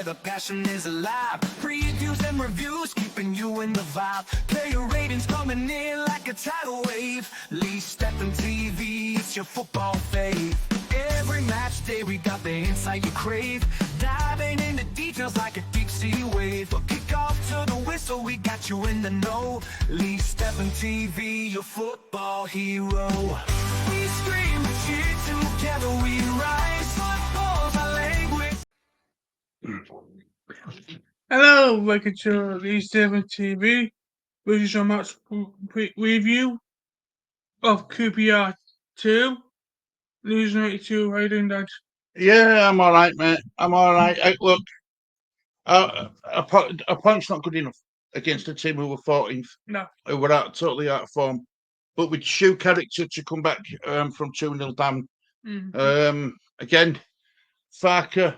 the passion is alive. Previews and reviews, keeping you in the vibe. Player ratings coming in like a tidal wave. Lee Stephen TV, it's your football fave. Every match day we got the insight you crave. Diving into details like a deep sea wave. From kickoff to the whistle, we got you in the know. Lee Stephen TV, your football hero. We scream, we cheer, together we rise. Football's our language. Hello, welcome to Lee Stephen TV. This is your match review of QPR 2, Leeds United 2. How you doing, Dad? Yeah, I'm all right, mate. I'm all right. Look, a point's not good enough against a team who were 14th, No. who were totally out of form. But with shoe character to come back from 2-0 down. Again, Farker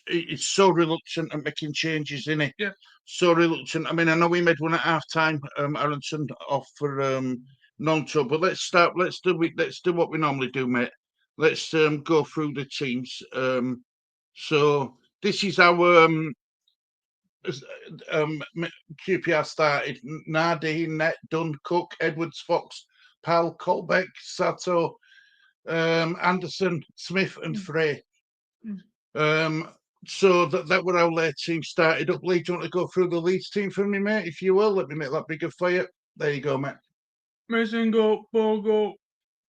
is so reluctant at making changes, isn't he? Yeah. So reluctant. I mean, I know we made one at half time. Aronson off for non-toe, but let's do what we normally do, mate. Let's go through the teams. So this is our QPR started. Nardi, Net, Dunn, Cook, Edwards, Fox, Pal, Colbeck, Sato, Anderson, Smith, and Frey. So that were our late team started up. Lee, do you want to go through the Leeds team for me, mate? If you will, let me make that bigger for you. There you go, mate. Messingo, Bogle,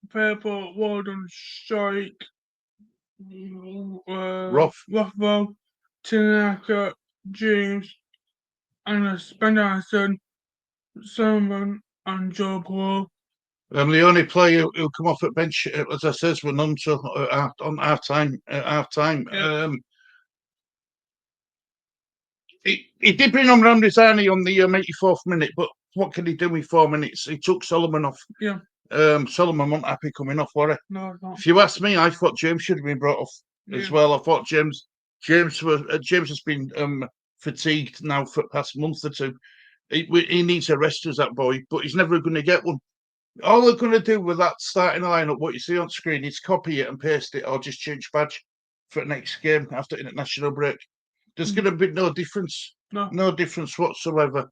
Purple, Walden, Strike, Rothwell, Tanaka, James, and Spenderson, Solomon, and Joe Blow. The only player who come off at bench, as I says, were none on half time. Yeah. He did bring on Ramazani on the 84th minute, but what can he do in 4 minutes? He took Solomon off. Yeah. Solomon wasn't happy coming off, were he? No, not. If you ask me, I thought James should have been brought off as well. I thought James has been fatigued now for the past month or two. He needs a rest as that boy, but he's never going to get one. All they're going to do with that starting lineup, what you see on screen, is copy it and paste it, or just change badge for the next game after international break. There's going to be no difference, no difference whatsoever.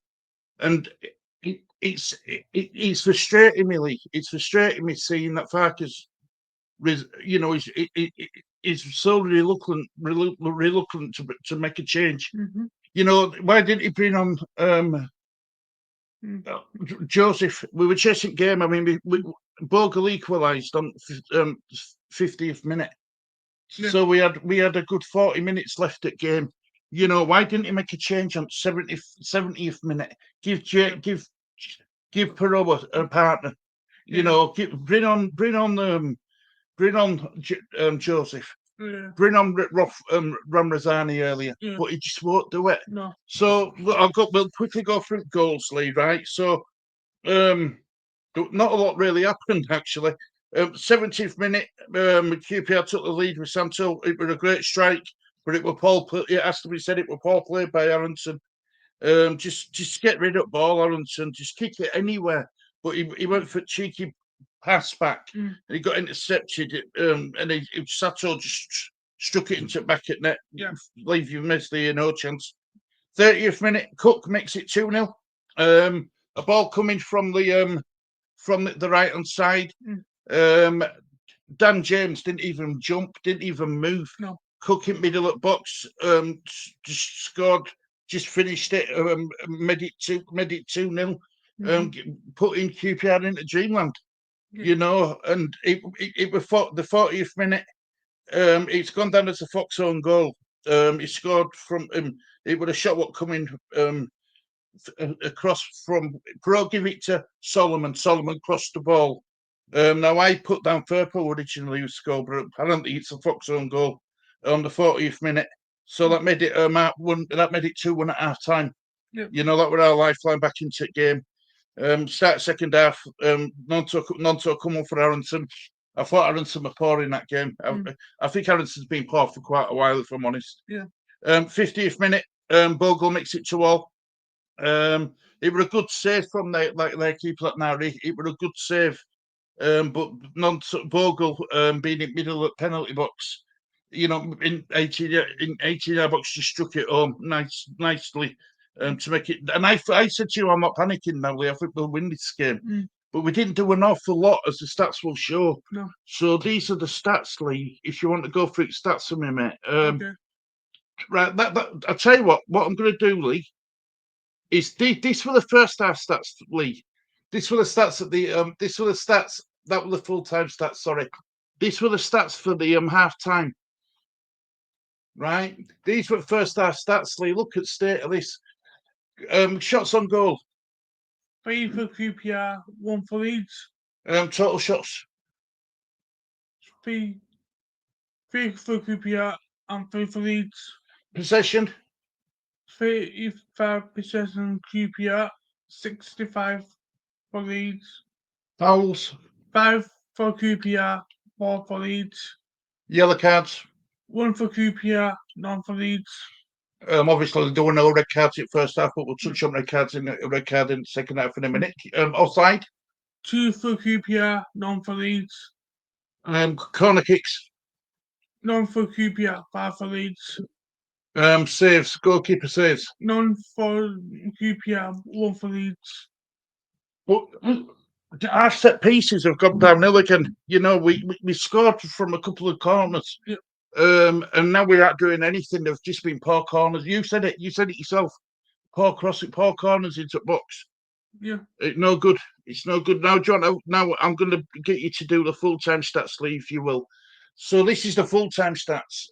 And it's frustrating me, Lee. It's frustrating me seeing that Farker's, he's so reluctant to make a change. Why didn't he bring on Joseph? We were chasing game. I mean, Bogle equalised on 50th minute, so we had a good 40 minutes left at game. Why didn't he make a change on 70th minute? Give Peroa a partner. Bring on Joseph. Yeah. Bring on Ramazani earlier, but he just won't do it. No. So we'll quickly go through goals, Lee. Right. So, not a lot really happened actually. 70th minute, QPR took the lead with Santo. It was a great strike, but it was Paul. It has to be said, it was Paul played by Aronson. Just get rid of the ball, Aronson. Just kick it anywhere. But he went for cheeky pass back, and he got intercepted. And Sato just struck it into back at net. Yeah. Leave you missed the no chance. 30th minute, Cook makes it 2-0. A ball coming from the right hand side. Dan James didn't even jump, didn't even move. No. Cook in middle at box, just scored, just finished it, made it 2-0, putting QPR into dreamland. And it was the 40th minute. It's gone down as a Fox own goal. He scored from it was a shot what coming across from Pro, give it to Solomon. Solomon crossed the ball. Now I put down Purple originally with score, but apparently it's a Fox own goal on the 40th minute. So that made it that made it 2-1 at half time. Yeah. That were our lifeline back into the game. Start second half, non-to come on for Aronson. I thought Aronson were poor in that game. I think Aronson's been poor for quite a while, if I'm honest. Yeah. 50th minute, Bogle makes it 2-2. It was a good save from their keeper at Nari. It was a good save, but Bogle being in middle of penalty box. you know, in 18 yard box, just struck it home nicely to make it. And I said to you, I'm not panicking now, Lee. I think we'll win this game. But we didn't do an awful lot, as the stats will show. No. So these are the stats, Lee. If you want to go through stats for me, mate. Okay. Right. I'll tell you what I'm going to do, Lee. Is this for the first half stats, Lee? This were the stats at the This were the stats. That were the full-time stats. Sorry. These were the stats for the half time. Right. These were first half stats, Lee. Look at state of this. Shots on goal. 3 for QPR, 1 for Leeds. Total shots. 3 for QPR and 3 for Leeds. Possession. 35% QPR, 65 for Leeds. Fouls. 5 for QPR, 4 for Leeds. Yellow cards. 1 for QPR, none for Leeds. Obviously, there were no red cards in first half, but we'll touch on red cards in red card in the second half in a minute. Offside. 2 for QPR, none for Leeds. Corner kicks. None for QPR, 5 for Leeds. Saves. Goalkeeper saves. None for QPR, 1 for Leeds. But our set pieces have gone downhill again. You know, we scored from a couple of corners. Yep. And now we're not doing anything. They've just been poor corners. You said it yourself. Poor crossing, poor corners into box. Yeah. It's no good. It's no good. Now, John, now I'm going to get you to do the full-time stats, Lee, if you will. So this is the full-time stats.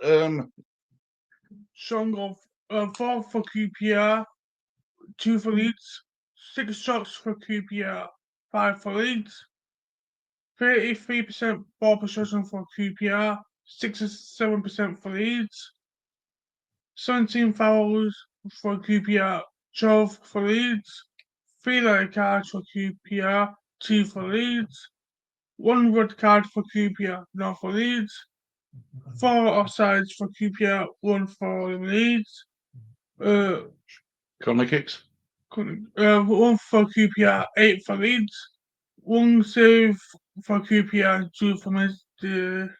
Strong of 4 for QPR, 2 for Leeds. 6 shots for QPR, 5 for Leeds. 33% ball possession for QPR, 67% for Leeds. 17 fouls for QPR, 12 for Leeds. 3 red cards for QPR, 2 for Leeds. 1 red card for QPR, none for Leeds. 4 offsides for QPR, 1 for Leeds. Corner kicks. 1 for QPR, 8 for Leeds. 1 save for QPR, 2 for Mr.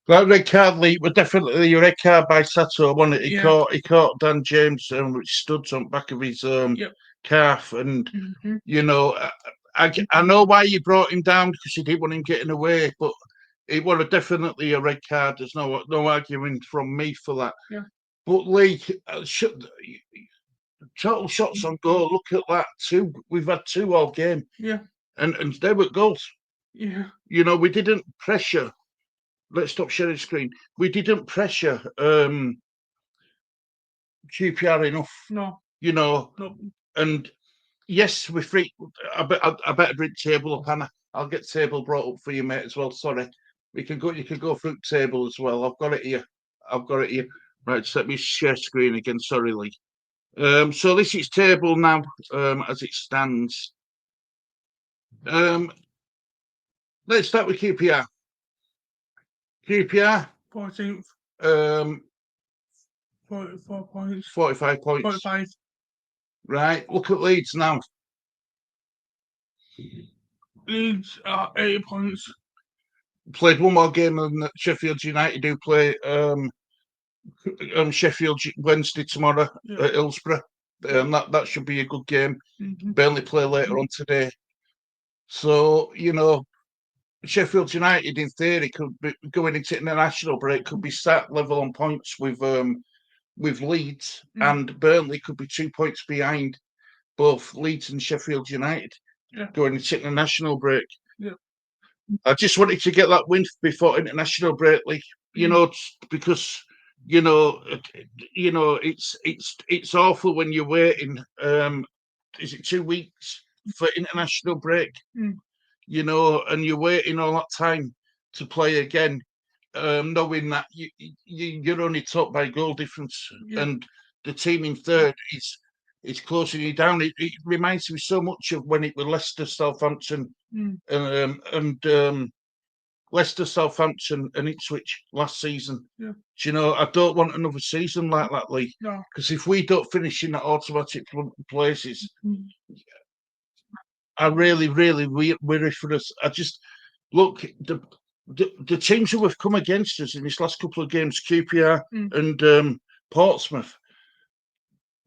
That red card, Lee, was definitely a red card by Sato, wasn't it? He caught Dan James, which stood on the back of his calf, and you know, I know why you brought him down, because you didn't want him getting away, but it was definitely a red card. There's no arguing from me for that. Yeah. But Lee, total shots on goal. Look at that, 2. We've had 2 all game. Yeah. And they were goals. Yeah. You know, we didn't pressure. Let's stop sharing screen. We didn't pressure QPR enough. No. You know. No. And yes, we're free. I better bring table up, Hannah. I'll get table brought up for you, mate, as well. Sorry. You can go through table as well. I've got it here. Right, just let me share screen again. Sorry, Lee. So this is table now, as it stands. Let's start with QPR. QPR. 14th. 44 points. 45 points. 45. Right. Look at Leeds now. Leeds are 80 points. Played 1 more game than Sheffield United do play. Sheffield Wednesday tomorrow at Hillsborough. That should be a good game. Burnley play later on today. So, you know, Sheffield United, in theory, could be going into international break, could be sat level on points with Leeds, and Burnley could be 2 points behind both Leeds and Sheffield United going into international break. Yeah. I just wanted to get that win before international break, Lee. You know, because you know, it's awful when you're waiting. Is it 2 weeks for international break? You know, and you're waiting all that time to play again, knowing that you're only top by goal difference, and the team in third is closing you down. It reminds me so much of when it was Leicester, Southampton, and Leicester, Southampton, and Ipswich last season. Yeah. Do you know, I don't want another season like that, Lee. No. Because if we don't finish in that automatic places, I really worry for us. I just look. the teams who have come against us in this last couple of games, QPR and Portsmouth,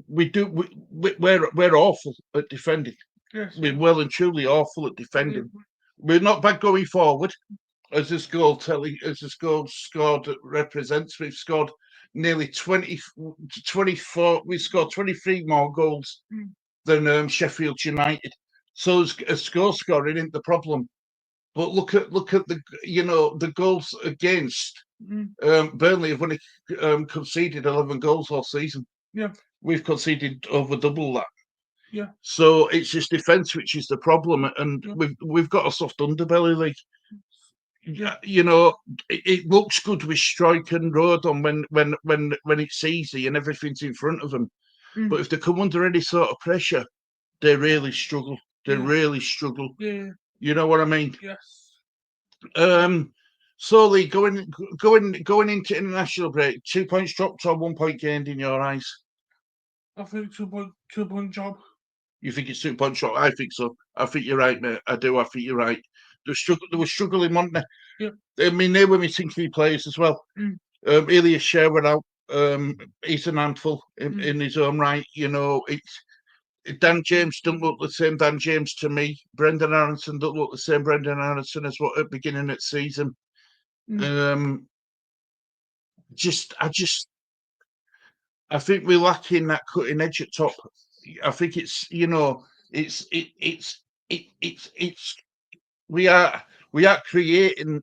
we're awful at defending. Yes. We're well and truly awful at defending. We're not bad going forward, as this goal scored represents. We've scored nearly 24. We scored 23 more goals than Sheffield United. So a score scoring isn't the problem. But look at the goals against. Burnley have only conceded 11 goals all season. Yeah. We've conceded over double that. Yeah. So it's just defence which is the problem, and we've got a soft underbelly league. Yeah. It looks good with Strike and Rodon when it's easy and everything's in front of them. But if they come under any sort of pressure, they really struggle. Really struggle. Yeah. You know what I mean? Yes. Solely going into international break, 2 points dropped or 1 point gained in your eyes? I think 2 point job. You think it's 2 points drop? I think so. I think you're right, mate. I do. I think you're right. They were struggling, weren't they? Yeah. I mean, they were missing 3 players as well. Elias Share went out. He's an handful in his own right. Dan James doesn't look the same Dan James to me. Brendan Aronson doesn't look the same Brendan Aronson as what at the beginning of the season. I think we're lacking that cutting edge at top. I think we are creating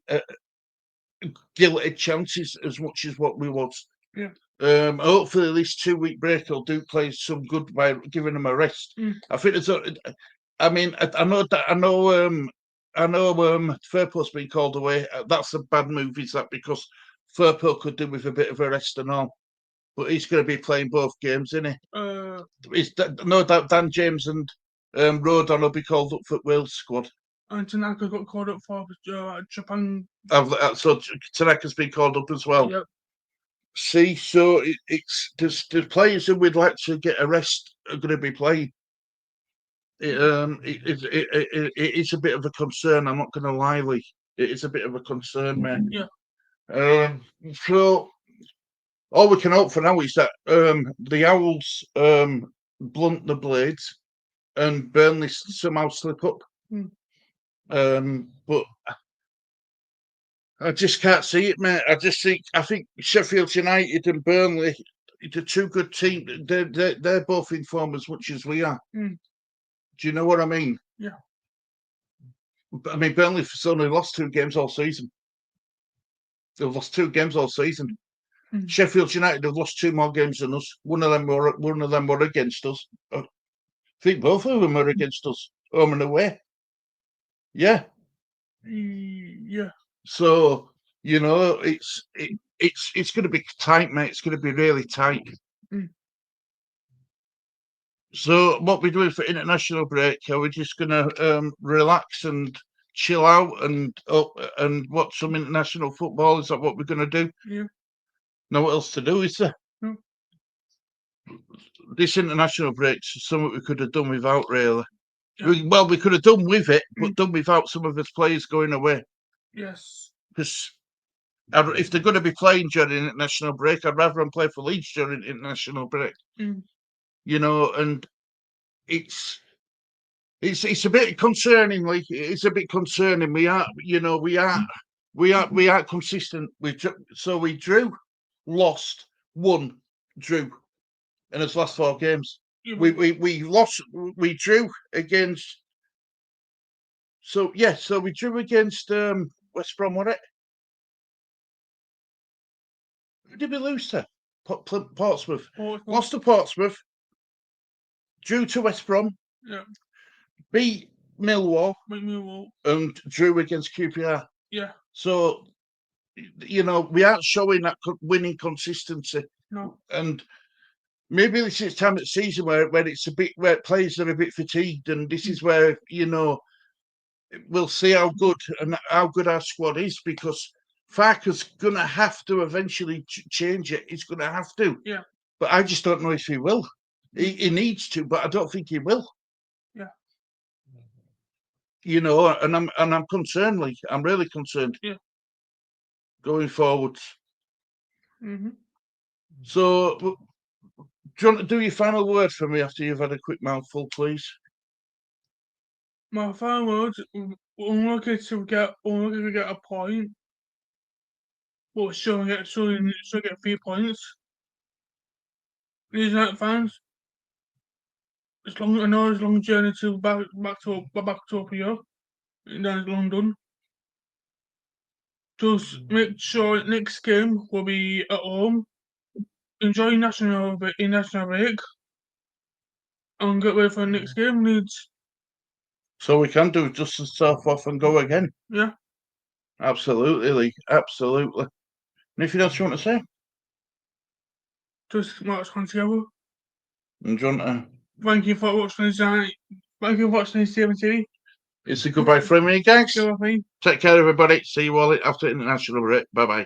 guilty chances as much as what we was. Yeah. Hopefully this 2-week break will do players some good by giving them a rest. I think I know Firpo's been called away. That's a bad move, is that, because Firpo could do with a bit of a rest and all. But he's going to be playing both games, isn't he? No doubt Dan James and Rodon will be called up for Wales squad. And Tanaka got called up for Japan. So Tanaka's been called up as well. Yep. See, so it's the players who we'd like to get a rest are going to be playing. It is a bit of a concern. I'm not going to lie, Lee. It is a bit of a concern, man. Yeah. So all we can hope for now is that the Owls blunt the blades and Burnley somehow slip up. But I just can't see it, mate. I think Sheffield United and Burnley, the two good teams. They're both in form as much as we are. Do you know what I mean? Yeah. I mean, Burnley's only lost 2 games all season. They've lost 2 games all season. Sheffield United have lost 2 more games than us. One of them were against us. I think both of them were against us, home and away. Yeah. Yeah. So it's going to be tight, mate. It's going to be really tight. So what we're doing for international break? Are we just going to relax and chill out and watch some international football? Is that what we're going to do? Yeah. No, what else to do, is there? No. This international break's something we could have done without, really. Yeah. We could have done with it, but done without some of its players going away. Yes. Because if they're going to be playing during international break, I'd rather them play for Leeds during international break. And it's a bit concerning. Like, it's a bit concerning. We aren't consistent. We drew, lost, won, drew in its last 4 games. Yeah. We lost. We drew against. So we drew against West Brom, wasn't it? Who did we lose to? Portsmouth. Lost to Portsmouth. Drew to West Brom. Yeah. Beat Millwall. And drew against QPR. Yeah. So, we aren't showing that winning consistency. No. And maybe this is time of the season where it's a bit, where players are a bit fatigued, and this is where we'll see how good our squad is, because Farker's gonna have to eventually change it. He's gonna have to. Yeah. But I just don't know if he will. He needs to, but I don't think he will. Yeah. And I'm concerned. Like, I'm really concerned. Yeah. going forwards. Mm-hmm. So, do you want to do your final word for me after you've had a quick mouthful, please? My final words, unlucky to get a point, but still get 3 points. Leeds United fans, as long journey to back to up here, and then it's London. Just make sure next game will be at home. Enjoy national break, and get ready for the next game. Leeds, So we can do just the stuff off and go again. yeah. Absolutely, Lee. Absolutely. Anything else you want to say? Just watch one together. And do you want to... Thank you for watching this. Thank you for watching this TV. It's a goodbye from me, guys. Goodbye. Take care, everybody. See you all after international break. Bye bye.